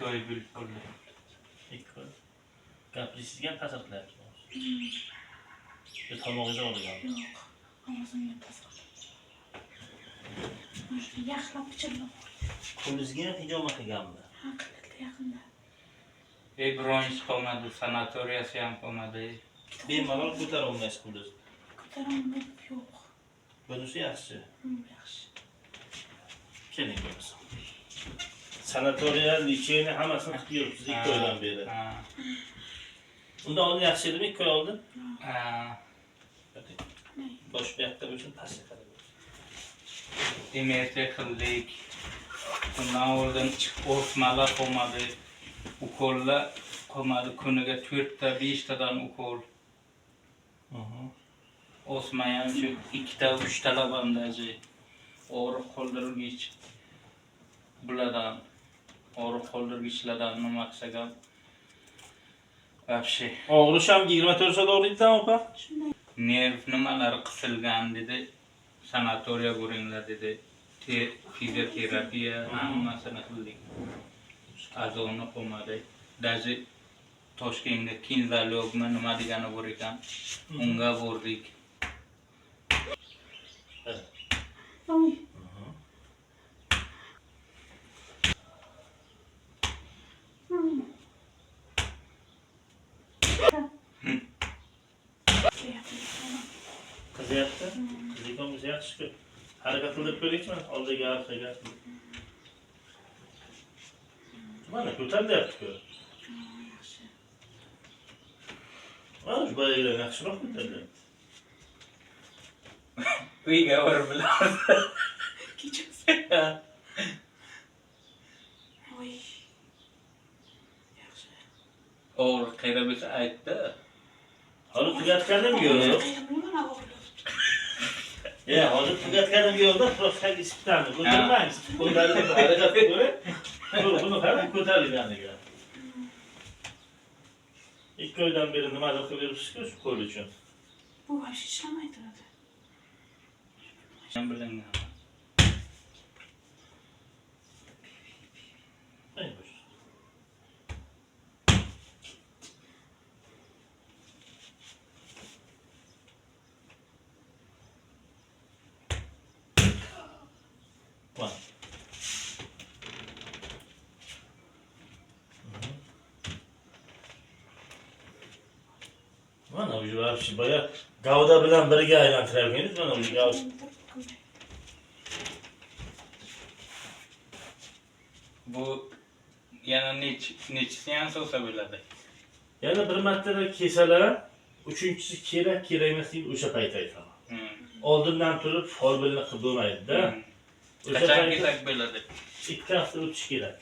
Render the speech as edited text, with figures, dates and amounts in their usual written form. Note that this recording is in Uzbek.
oy bo'ldi. 2 oy. Gapirishingizga ham ta'sir qilyapti. Siz tomog'ingiz og'riyapti. Yo'q. Ovozimga ta'sir qiladi. Yaxshilab pichirlab. Qo'lingizga ham hijomat qilganmi? Ha, qildi yaqinda. Bronz qolmadi, sanatoriyasi ham qolmadi. Bemalol ko'tara olmaysiz qo'lingizni. Ko'taraman yo'q. Bunisi yaxshi. Yaxshi. Keling bo'lsa. Sanatoriya, licheyni hammasini qilib yuribsiz 2 oydan beri. Ha. Undan oldin yaxshi edimi 2 oy oldin? Ha. Bosh bu yoqda bo'lsin, pastga qarab. Demetri qildik. Bundan oldin o'smalar qolmadi. Ukollar qolmadi. Kuniga 4 ta, 5 tadan ukol. O'sma ham shu 2 ta, 3 ta bandaji. Og'riq qoldirgich. Bulardan og'riq qoldirgichlardan nima qilsak ham вообще Og'rish ham 24 soat og'riydi opa. Shunday. nerv nimalari qisilgan dedi. Sanatoriya bo'ringlar dedi. Fizioterapiya hammasini qildik. Azoni qolmadi. Даже Toshkentga kinzalogmi nima degani bor ekan. Unga bordik. Oy. Qizyapti. Qiziqamiz yaxshi-ku. Harakat qilib ko'ringchi, oldiga, orqaga. Mana ko'tarilyapti-ku. Yaxshi. Mana shu boyagidan yaxshiroq ko'tarilyapti. Uyga borib bilamiz. Kechirasiz. Oy. Yaxshi. Og'riq qayda bo'lsa aytdi. Hali tugatganim yo'q. Nima og'riq? Hozir tugatganim yo'qda, prostaga ispitani ko'tarmangiz. Qo'llaringizni harakat qiling. Buni qarang ko'tarilganiga. 2 oydan beri nimadir qilib yuribsiz-ku shu qo'l uchun. Bu vash ishlamaydi. Men bilingan. Ay boş. Bak. Mana bu şey bayağı gavda bilan birga aylantirayotganingiz mana bu gavda. Bu yana nechi seans olsa bo'ladi? Yana bir marta kesalar, uchinchisi kerak emas deb o'sha payt aytaman. Oldindan turib folbinni qilib bo'lmaydi-da. Qachon kesak bo'ladi? 2 hafta o'tish kerak.